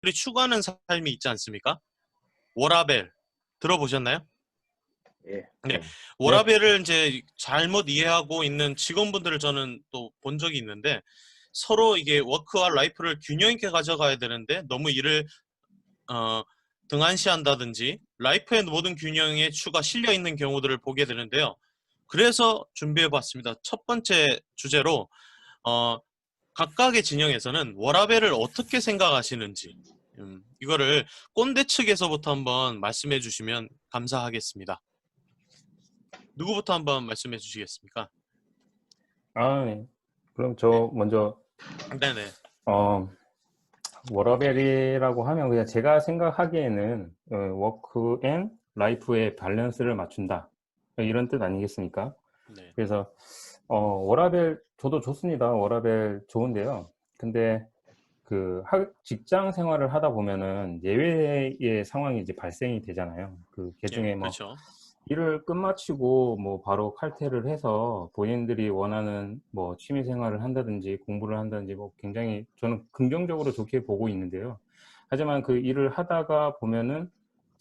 추구하는 삶이 있지 않습니까? 워라밸 들어보셨나요? 예. 네, 네. 네. 워라밸을 이제 잘못 이해하고 있는 직원분들을 저는 또 본 적이 있는데 서로 이게 워크와 라이프를 균형 있게 가져가야 되는데 너무 일을 어, 등한시한다든지 라이프의 모든 균형에 추가 실려 있는 경우들을 보게 되는데요. 그래서 준비해 봤습니다. 첫 번째 주제로 어, 각각의 진영에서는 워라밸을 어떻게 생각하시는지 이거를 꼰대 측에서부터 한번 말씀해 주시면 감사하겠습니다. 누구부터 한번 말씀해 주시겠습니까? 네. 그럼 네. 저 먼저 네네. 어, 워라밸이라고 하면 그냥 제가 생각하기에는 워크 앤 라이프의 밸런스를 맞춘다. 이런 뜻 아니겠습니까? 네. 그래서 워라밸 저도 좋습니다. 워라밸 좋은데요. 근데 그 직장 생활을 하다 보면은 예외의 상황이 이제 발생이 되잖아요. 그 예, 개중에 뭐 그렇죠. 일을 끝마치고 뭐 바로 칼퇴를 해서 본인들이 원하는 뭐 취미 생활을 한다든지 공부를 한다든지 뭐 굉장히 저는 긍정적으로 좋게 보고 있는데요. 하지만 그 일을 하다가 보면은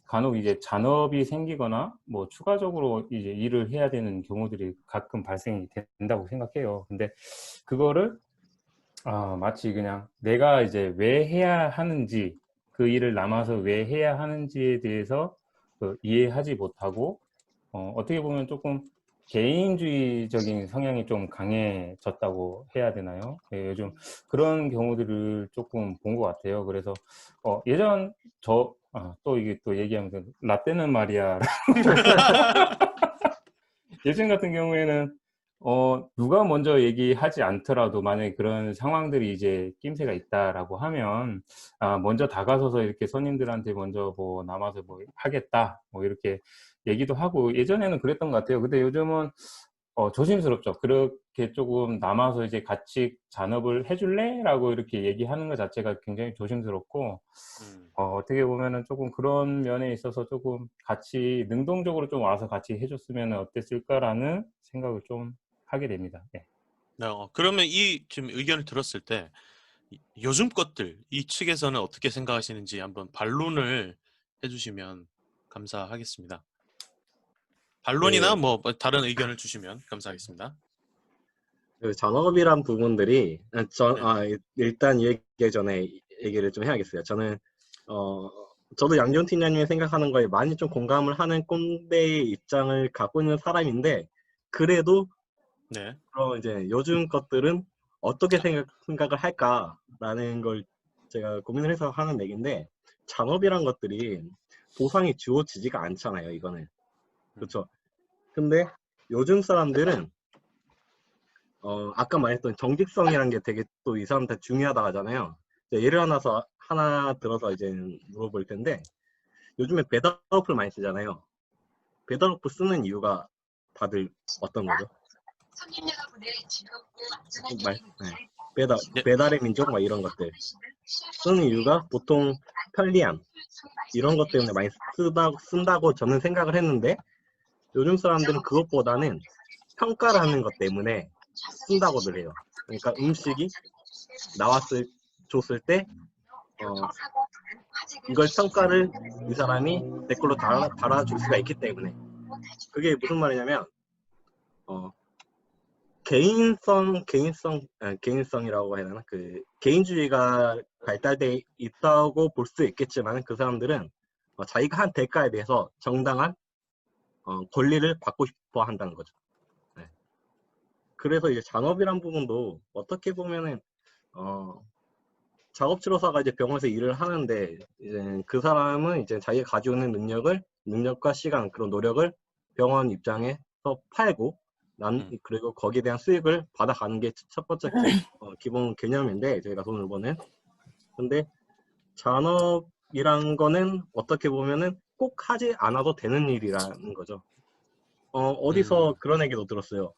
간혹 이제 잔업이 생기거나 뭐 추가적으로 이제 일을 해야 되는 경우들이 가끔 발생이 된다고 생각해요. 근데 그거를 마치 그냥 내가 이제 왜 해야 하는지, 그 일을 남아서 왜 해야 하는지에 대해서 이해하지 못하고 어떻게 보면 조금 개인주의적인 성향이 좀 강해졌다고 해야 되나요? 예, 요즘 그런 경우들을 조금 본 것 같아요. 그래서 예전 또 이게 또 얘기하면서 라떼는 말이야. 예전 같은 경우에는 누가 먼저 얘기하지 않더라도 만약에 그런 상황들이 이제 낌새가 있다라고 하면 먼저 다가서서 이렇게 손님들한테 먼저 뭐 남아서 뭐 하겠다 뭐 이렇게 얘기도 하고 예전에는 그랬던 것 같아요. 근데 요즘은 조심스럽죠. 그렇게 조금 남아서 이제 같이 잔업을 해줄래? 라고 이렇게 얘기하는 것 자체가 굉장히 조심스럽고 어떻게 보면은 조금 그런 면에 있어서 조금 같이 능동적으로 좀 와서 같이 해줬으면 어땠을까라는 생각을 좀 하게 됩니다. 네. 그러면 이 지금 의견을 들었을 때 요즘 것들 이 측에서는 어떻게 생각하시는지 한번 반론을 해주시면 감사하겠습니다. 반론이나 그, 뭐 다른 의견을 주시면 감사하겠습니다. 그 전업이란 부분들이 네네. 일단 이 얘기 전에 얘기를 좀 해야겠어요. 저도 양지훈 팀장님이 생각하는 거에 많이 좀 공감을 하는 꼰대의 입장을 갖고 있는 사람인데 그래도 네. 그럼 이제 요즘 것들은 어떻게 생각을 할까라는 걸 제가 고민을 해서 하는 얘기인데 잔업이란 것들이 보상이 주어지지가 않잖아요. 이거는 그렇죠. 근데 요즘 사람들은 아까 말했던 정직성이라는 게 되게 또 이 사람한테 중요하다 하잖아요. 예를 하나 들어서 이제 물어볼 텐데 요즘에 배달 어플 많이 쓰잖아요. 배달 어플 쓰는 이유가 다들 어떤 거죠? 네. 네. 배달의 민족 막 이런 것들 쓰는 이유가 보통 편리함 이런 것 때문에 많이 쓴다고 저는 생각을 했는데 요즘 사람들은 그것보다는 평가를 하는 것 때문에 쓴다고들 해요. 그러니까 음식이 줬을 때 이걸 평가를 이 사람이 댓글로 달아줄 수가 있기 때문에 그게 무슨 말이냐면 개인성이라고 해야 되나? 그 개인주의가 발달돼 있다고 볼 수 있겠지만 그 사람들은 자기가 한 대가에 대해서 정당한 권리를 받고 싶어 한다는 거죠. 네. 그래서 이제 잔업이란 부분도 어떻게 보면은 작업치료사가 이제 병원에서 일을 하는데 이제 그 사람은 이제 자기가 가지고 있는 능력과 시간 그런 노력을 병원 입장에서 팔고 그리고 거기에 대한 수익을 받아가는 게 첫 번째 기본 개념인데 저희가 돈을 버는. 근데 잔업이란 거는 어떻게 보면은 꼭 하지 않아도 되는 일이라는 거죠. 어디서 그런 얘기도 들었어요.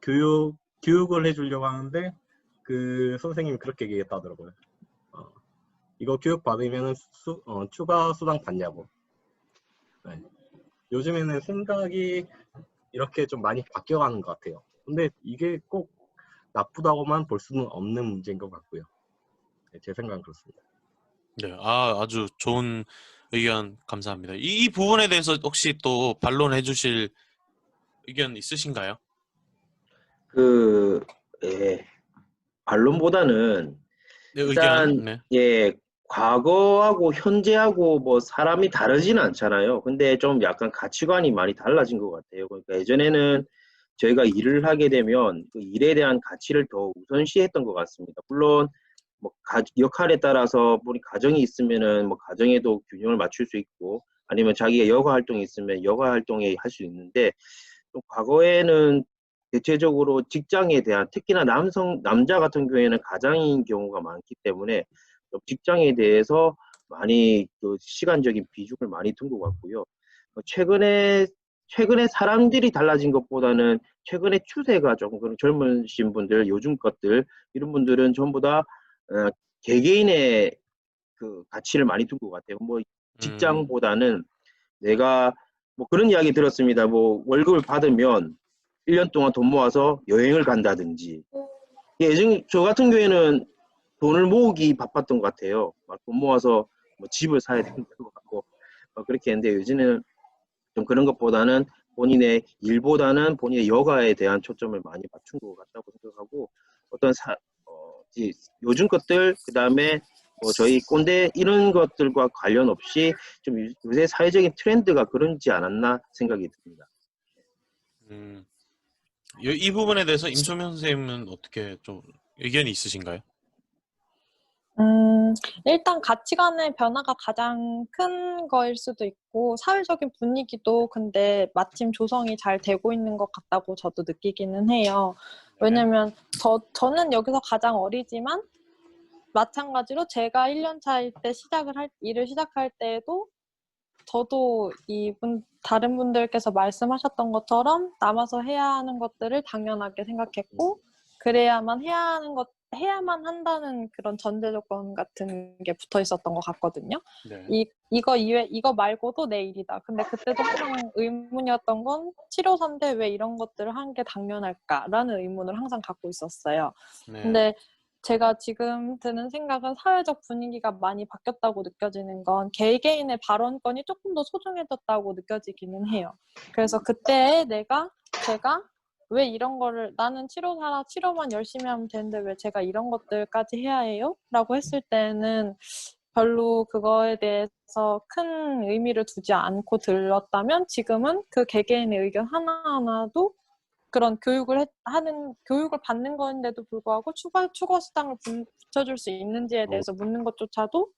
교육을 해주려고 하는데 그 선생님이 그렇게 얘기했다더라고요. 이거 교육 받으면 추가 수당 받냐고. 네. 요즘에는 생각이 이렇게 좀 많이 바뀌어가는 것 같아요. 근데 이게 꼭 나쁘다고만 볼 수는 없는 문제인 것 같고요. 네, 제 생각은 그렇습니다. 네, 아주 좋은 의견 감사합니다. 이 부분에 대해서 혹시 또 반론해 주실 의견 있으신가요? 그, 예, 반론보다는 네, 의견. 일단, 네. 예, 과거하고 현재하고 뭐 사람이 다르지는 않잖아요. 근데 좀 약간 가치관이 많이 달라진 것 같아요. 그러니까 예전에는 저희가 일을 하게 되면 그 일에 대한 가치를 더 우선시했던 것 같습니다. 물론 뭐 역할에 따라서 우리 가정이 있으면은 뭐 가정에도 균형을 맞출 수 있고 아니면 자기가 여가 활동이 있으면 여가 활동에 할 수 있는데 좀 과거에는 대체적으로 직장에 대한 특히나 남자 같은 경우에는 가장인 경우가 많기 때문에 좀 직장에 대해서 많이 그 시간적인 비중을 많이 둔 것 같고요. 최근에 사람들이 달라진 것보다는 최근에 추세가 조금 그런 젊으신 분들, 요즘 것들 이런 분들은 전부 다 개개인의 그 가치를 많이 둔 것 같아요. 뭐 음, 직장보다는 내가 뭐 그런 이야기 들었습니다. 뭐 월급을 받으면 1년 동안 돈 모아서 여행을 간다든지. 예전 저 같은 경우에는 돈을 모으기 바빴던 것 같아요. 막 돈 모아서 뭐 집을 사야 된다고 하고 그렇게 했는데 요즘에는 좀 그런 것보다는 본인의 일보다는 본인의 여가에 대한 초점을 많이 맞춘 것 같다고 생각하고 어떤 요즘 것들 그다음에 뭐 저희 꼰대 이런 것들과 관련 없이 좀 요새 사회적인 트렌드가 그런지 않았나 생각이 듭니다. 음. 이 부분에 대해서 임소명 선생님은 어떻게 좀 의견이 있으신가요? 음, 일단 가치관의 변화가 가장 큰 거일 수도 있고, 사회적인 분위기도 근데 마침 조성이 잘 되고 있는 것 같다고 저도 느끼기는 해요. 네. 왜냐면 저는 여기서 가장 어리지만, 마찬가지로 제가 1년 차일 때 일을 시작할 때에도 저도 다른 분들께서 말씀하셨던 것처럼 남아서 해야 하는 것들을 당연하게 생각했고, 해야만 한다는 그런 전제 조건 같은 게 붙어 있었던 것 같거든요. 네. 이거 말고도 내 일이다. 근데 그때도 항상 의문이었던 건 치료사인데 왜 이런 것들을 하는 게 당연할까라는 의문을 항상 갖고 있었어요. 네. 근데 제가 지금 드는 생각은 사회적 분위기가 많이 바뀌었다고 느껴지는 건 개개인의 발언권이 조금 더 소중해졌다고 느껴지기는 해요. 그래서 그때 제가 왜 이런 거를 나는 치료사라 치료만 열심히 하면 되는데 왜 제가 이런 것들까지 해야 해요? 라고 했을 때는 별로 그거에 대해서 큰 의미를 두지 않고 들었다면 지금은 그 개개인의 의견 하나하나도 그런 교육을 받는 건데도 불구하고 추가 수당을 붙여줄 수 있는지에 대해서 묻는 것조차도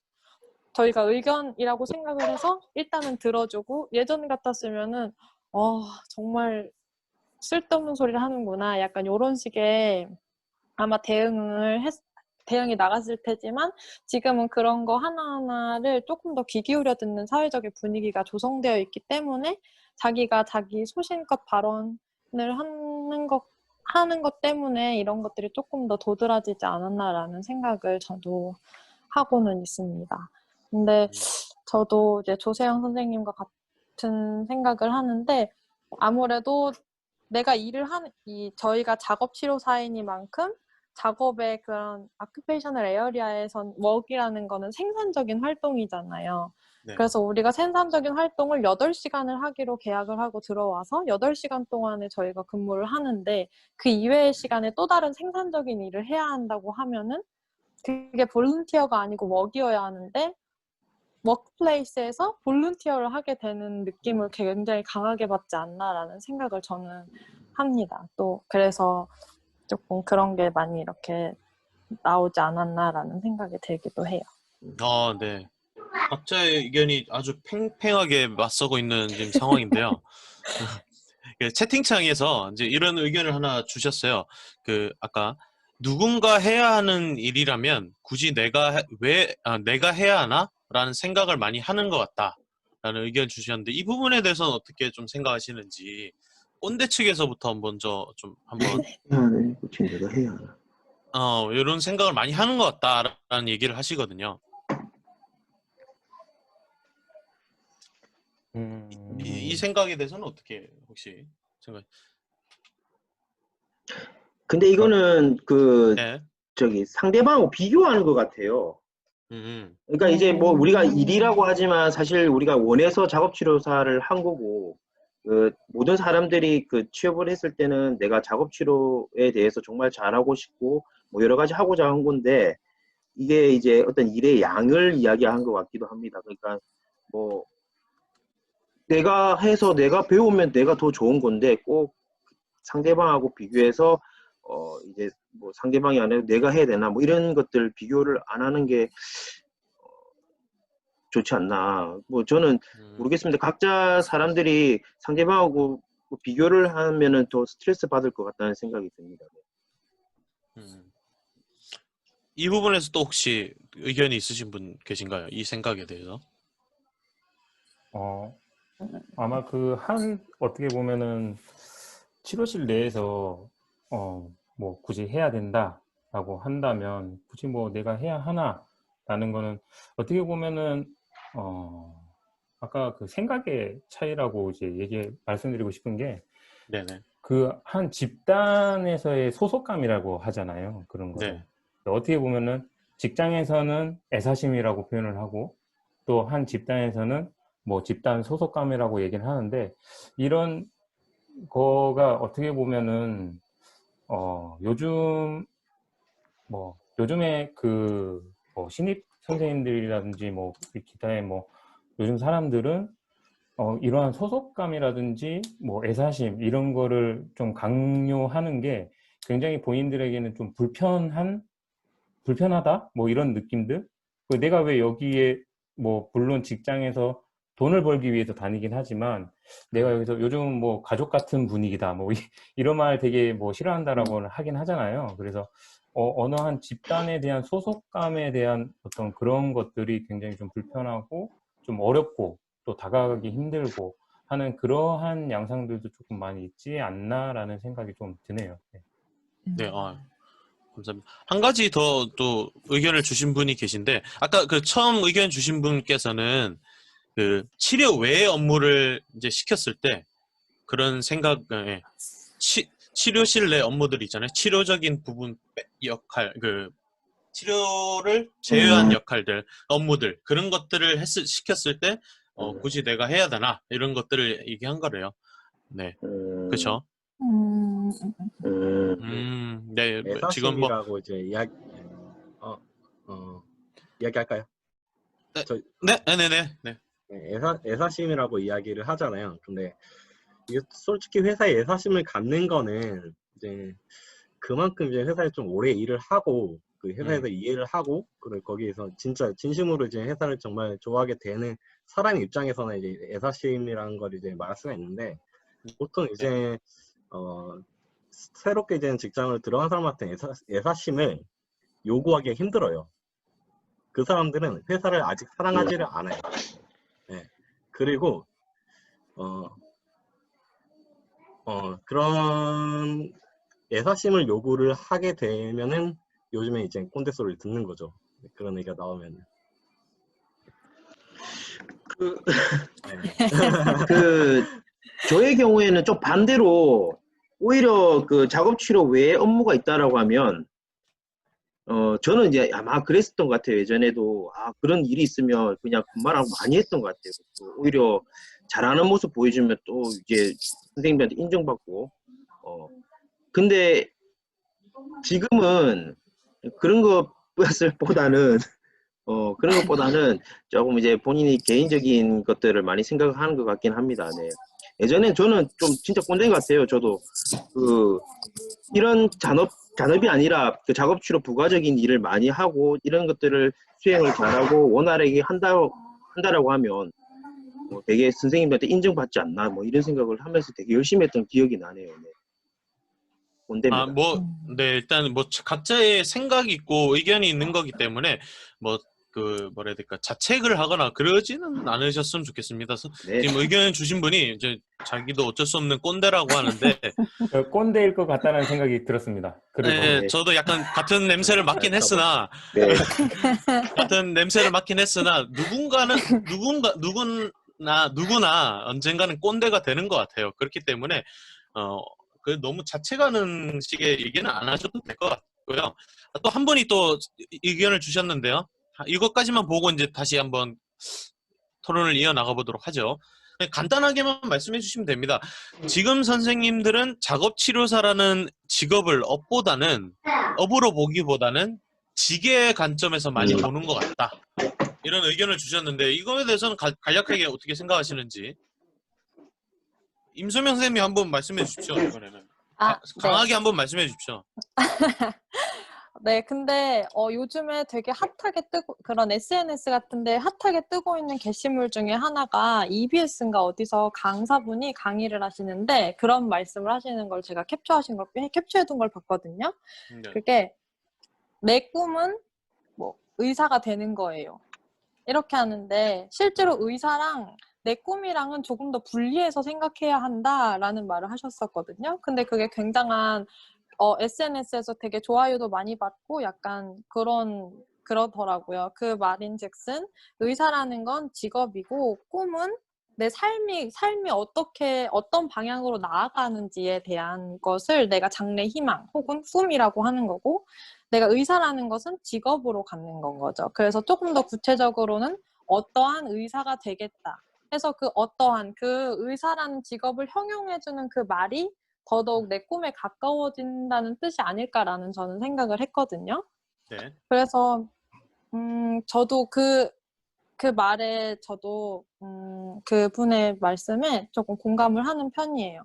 저희가 의견이라고 생각을 해서 일단은 들어주고 예전 같았으면은 정말 쓸데없는 소리를 하는구나 약간 이런 식의 아마 대응이 나갔을 테지만 지금은 그런 거 하나하나를 조금 더 귀 기울여 듣는 사회적인 분위기가 조성되어 있기 때문에 자기가 자기 소신껏 발언을 하는 것 때문에 이런 것들이 조금 더 도드라지지 않았나라는 생각을 저도 하고는 있습니다. 근데 저도 이제 조세영 선생님과 같은 생각을 하는데 아무래도 내가 저희가 작업 치료사이니만큼 작업의 그런 아큐페이셔널 에어리아에선 워크이라는 거는 생산적인 활동이잖아요. 네. 그래서 우리가 생산적인 활동을 8시간을 하기로 계약을 하고 들어와서 8시간 동안에 저희가 근무를 하는데 그 이외의 시간에 또 다른 생산적인 일을 해야 한다고 하면은 그게 볼런티어가 아니고 웍이어야 하는데 워크플레이스에서 볼런티어를 하게 되는 느낌을 굉장히 강하게 받지 않나라는 생각을 저는 합니다. 또 그래서 조금 그런 게 많이 이렇게 나오지 않았나라는 생각이 들기도 해요. 네. 각자의 의견이 아주 팽팽하게 맞서고 있는 지금 상황인데요. 채팅창에서 이제 이런 의견을 하나 주셨어요. 아까 누군가 해야 하는 일이라면 굳이 내가 해야 하나? 라는 생각을 많이 하는 것 같다. 라는 의견 주셨는데 이 부분에 대해서는 어떻게 좀 생각하시는지 꼰대 측에서부터 먼저 좀 한번 네, 그치 내가 해야 하나. 이런 생각을 많이 하는 것 같다라는 얘기를 하시거든요. 이 생각에 대해서는 어떻게 혹시 생각? 근데 이거는 네. 저기 상대방하고 비교하는 것 같아요. 그러니까 이제 뭐 우리가 일이라고 하지만 사실 우리가 원해서 작업치료사를 한 거고, 그 모든 사람들이 그 취업을 했을 때는 내가 작업치료에 대해서 정말 잘하고 싶고 뭐 여러 가지 하고자 한 건데, 이게 이제 어떤 일의 양을 이야기한 것 같기도 합니다. 그러니까 뭐 내가 해서 내가 배우면 내가 더 좋은 건데, 꼭 상대방하고 비교해서 이제 뭐 상대방이 안 해도 내가 해야 되나 뭐 이런 것들 비교를 안 하는 게 좋지 않나. 뭐 저는 모르겠습니다. 각자 사람들이 상대방하고 비교를 하면은 더 스트레스 받을 것 같다는 생각이 듭니다. 이 부분에서 또 혹시 의견이 있으신 분 계신가요? 이 생각에 대해서? 아마 어떻게 보면은 치료실 내에서 뭐 굳이 해야 된다라고 한다면 굳이 뭐 내가 해야 하나라는 거는 어떻게 보면은 아까 그 생각의 차이라고 이제 말씀드리고 싶은 게, 네네. 그 한 집단에서의 소속감이라고 하잖아요. 그런 거를. 네. 어떻게 보면은 직장에서는 애사심이라고 표현을 하고, 또 한 집단에서는 뭐 집단 소속감이라고 얘기를 하는데, 이런 거가 어떻게 보면은 요즘에 뭐 신입 선생님들이라든지 뭐 기타의 뭐 요즘 사람들은 이러한 소속감이라든지 뭐 애사심 이런 거를 좀 강요하는 게 굉장히 본인들에게는 좀 불편하다 뭐 이런 느낌들. 내가 왜 여기에 뭐 물론 직장에서 돈을 벌기 위해서 다니긴 하지만 내가 여기서 요즘 뭐 가족 같은 분위기다 뭐 이런 말 되게 뭐 싫어한다라고 하긴 하잖아요. 그래서 어느 한 집단에 대한 소속감에 대한 어떤 그런 것들이 굉장히 좀 불편하고 좀 어렵고 또 다가가기 힘들고 하는 그러한 양상들도 조금 많이 있지 않나라는 생각이 좀 드네요. 네. 네, 감사합니다. 한 가지 더 또 의견을 주신 분이 계신데, 아까 그 처음 의견 주신 분께서는 그 치료 외의 업무를 이제 시켰을 때 그런 생각에 치료실 내 업무들 있잖아요. 치료적인 부분 역할, 그 치료를 제외한 역할들, 업무들 그런 것들을 시켰을 때 굳이 내가 해야 되나 이런 것들을 얘기한 거래요. 네, 그렇죠. 네, 지금 뭐 애사심이라고 이제 이야기할까요? 네. 애사심이라고 이야기를 하잖아요. 근데 이게 솔직히 회사에 애사심을 갖는 거는 이제 그만큼 이제 회사에 좀 오래 일을 하고 그 회사에서 이해를 하고 그리고 거기에서 진짜 진심으로 이제 회사를 정말 좋아하게 되는 사람 입장에서는 이제 애사심이라는 걸 이제 말할 수가 있는데, 보통 이제 새롭게 이제 직장을 들어간 사람한테 애사심을 요구하기가 힘들어요. 그 사람들은 회사를 아직 사랑하지를 않아요. 네. 그리고 그런 애사심을 요구를 하게 되면은 요즘에 이제 꼰대 소리를 듣는 거죠. 그런 얘기가 나오면. 저의 경우에는 좀 반대로 오히려 그 작업 치료 외에 업무가 있다라고 하면 저는 이제 아마 그랬었던 것 같아요. 예전에도 그런 일이 있으면 그냥 그만하고 많이 했던 것 같아요. 오히려 잘하는 모습 보여주면 또 이제 선생님들한테 인정받고. 근데 지금은 그런 것보다는 조금 이제 본인이 개인적인 것들을 많이 생각하는 것 같긴 합니다. 네. 예전엔 저는 좀 진짜 꼰대인 것 같아요. 저도 이런 잔업이 아니라 그 작업치료 부가적인 일을 많이 하고 이런 것들을 수행을 잘하고 원활하게 한다라고 하면 뭐 되게 선생님들한테 인정받지 않나 뭐 이런 생각을 하면서 되게 열심히 했던 기억이 나네요. 네. 꼰대입니다. 네, 일단 뭐 각자의 생각이 있고 의견이 있는 거기 때문에 뭐라 해야 될까, 자책을 하거나 그러지는 않으셨으면 좋겠습니다. 네. 지금 의견 주신 분이 이제 자기도 어쩔 수 없는 꼰대라고 하는데 꼰대일 것 같다는 생각이 들었습니다. 네, 저도 약간 같은 냄새를 맡긴 했으나 네. 누구나 언젠가는 꼰대가 되는 것 같아요. 그렇기 때문에 너무 자책하는 식의 얘기는 안 하셔도 될 것 같고요. 또 한 분이 또 의견을 주셨는데요. 이것까지만 보고 이제 다시 한번 토론을 이어나가 보도록 하죠. 간단하게만 말씀해 주시면 됩니다. 지금 선생님들은 작업치료사라는 직업을 업으로 보기보다는 직의 관점에서 많이 보는 것 같다. 이런 의견을 주셨는데 이거에 대해서는 간략하게 어떻게 생각하시는지 임소명 선생님이 한번 말씀해 주십시오. 이번에는 강하게 한번 말씀해 주십시오. 네, 근데 요즘에 되게 핫하게 뜨고 그런 SNS 같은데 핫하게 뜨고 있는 게시물 중에 하나가 EBS인가 어디서 강사분이 강의를 하시는데 그런 말씀을 하시는 걸 제가 캡처해둔 걸 봤거든요. 네. 그게 내 꿈은 뭐 의사가 되는 거예요. 이렇게 하는데 실제로 의사랑 내 꿈이랑은 조금 더 분리해서 생각해야 한다라는 말을 하셨었거든요. 근데 그게 굉장한 SNS에서 되게 좋아요도 많이 받고 약간 그러더라고요. 그 말인즉슨 의사라는 건 직업이고 꿈은 내 삶이 어떤 방향으로 나아가는지에 대한 것을 내가 장래 희망 혹은 꿈이라고 하는 거고 내가 의사라는 것은 직업으로 갖는 건 거죠. 그래서 조금 더 구체적으로는 어떠한 의사가 되겠다. 해서 그 어떠한 그 의사라는 직업을 형용해주는 그 말이 더더욱 내 꿈에 가까워진다는 뜻이 아닐까라는 저는 생각을 했거든요. 네. 그래서 저도 그 말에 저도 그분의 말씀에 조금 공감을 하는 편이에요.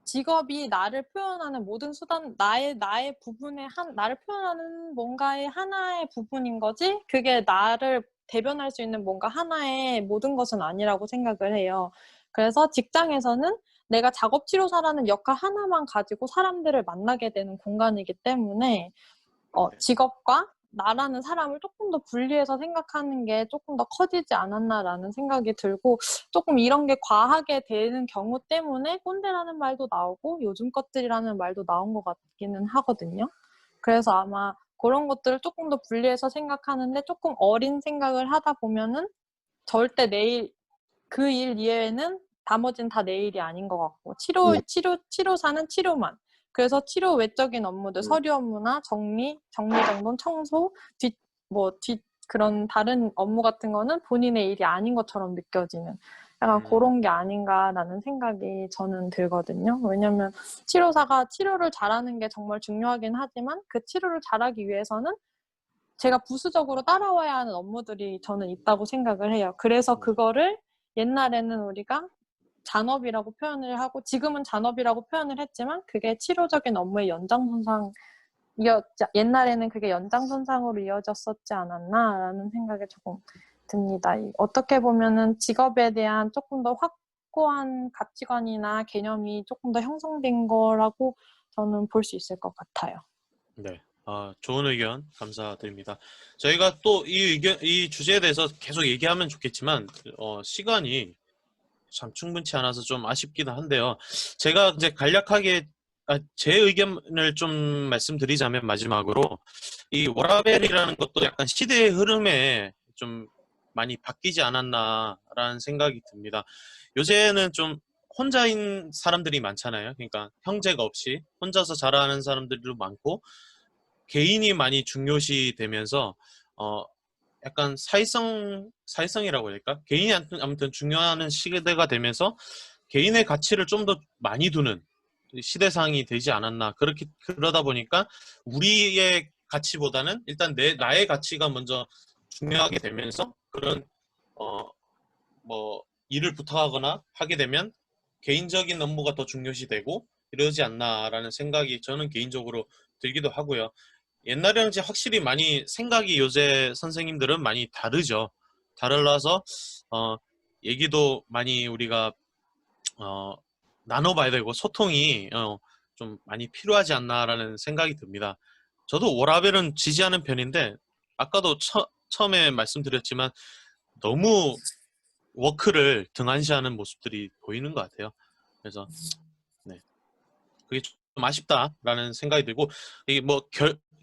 직업이 나를 표현하는 모든 수단, 나의 부분의 나를 표현하는 뭔가의 하나의 부분인 거지, 그게 나를 대변할 수 있는 뭔가 하나의 모든 것은 아니라고 생각을 해요. 그래서 직장에서는 내가 작업치료사라는 역할 하나만 가지고 사람들을 만나게 되는 공간이기 때문에 직업과 나라는 사람을 조금 더 분리해서 생각하는 게 조금 더 커지지 않았나라는 생각이 들고 조금 이런 게 과하게 되는 경우 때문에 꼰대라는 말도 나오고 요즘 것들이라는 말도 나온 것 같기는 하거든요. 그래서 아마 그런 것들을 조금 더 분리해서 생각하는데 조금 어린 생각을 하다 보면은 절대 내일 그 일 이외에는 나머지는 다 내일이 아닌 것 같고 치료사는 치료만. 그래서 치료 외적인 업무들, 서류 업무나 정리 정돈, 청소, 그런 다른 업무 같은 거는 본인의 일이 아닌 것처럼 느껴지는 약간 그런 게 아닌가라는 생각이 저는 들거든요. 왜냐면 치료사가 치료를 잘하는 게 정말 중요하긴 하지만 그 치료를 잘하기 위해서는 제가 부수적으로 따라와야 하는 업무들이 저는 있다고 생각을 해요. 그래서 그거를 옛날에는 우리가 잔업이라고 표현을 하고 지금은 잔업이라고 표현을 했지만 그게 치료적인 업무의 옛날에는 그게 연장선상으로 이어졌었지 않았나라는 생각이 조금 듭니다. 어떻게 보면은 직업에 대한 조금 더 확고한 가치관이나 개념이 조금 더 형성된 거라고 저는 볼 수 있을 것 같아요. 네. 좋은 의견 감사드립니다. 저희가 또 이 주제에 대해서 계속 얘기하면 좋겠지만 시간이 참 충분치 않아서 좀 아쉽기도 한데요. 제가 이제 간략하게 제 의견을 좀 말씀드리자면 마지막으로 이 워라밸이라는 것도 약간 시대의 흐름에 좀 많이 바뀌지 않았나라는 생각이 듭니다. 요새는 좀 혼자인 사람들이 많잖아요. 그러니까 형제가 없이 혼자서 자라는 사람들도 많고 개인이 많이 중요시 되면서 약간 사회성이라고 해야 될까? 개인이 아무튼 중요한 시대가 되면서 개인의 가치를 좀 더 많이 두는 시대상이 되지 않았나. 그러다 보니까 우리의 가치보다는 일단 나의 가치가 먼저 중요하게 되면서 그런 일을 부탁하거나 하게 되면 개인적인 업무가 더 중요시되고 이러지 않나라는 생각이 저는 개인적으로 들기도 하고요. 옛날에는 이제 확실히 많이 생각이 요새 선생님들은 많이 다르죠. 달라서 얘기도 많이 우리가 나눠봐야 되고 소통이 좀 많이 필요하지 않나라는 생각이 듭니다. 저도 워라밸은 지지하는 편인데 아까도 처음에 말씀드렸지만 너무 워크를 등한시하는 모습들이 보이는 것 같아요. 그래서 네, 그게 좀 아쉽다라는 생각이 들고 이게 뭐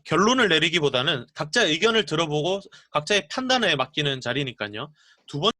결론을 내리기보다는 각자 의견을 들어보고 각자의 판단에 맡기는 자리니까요. 두 번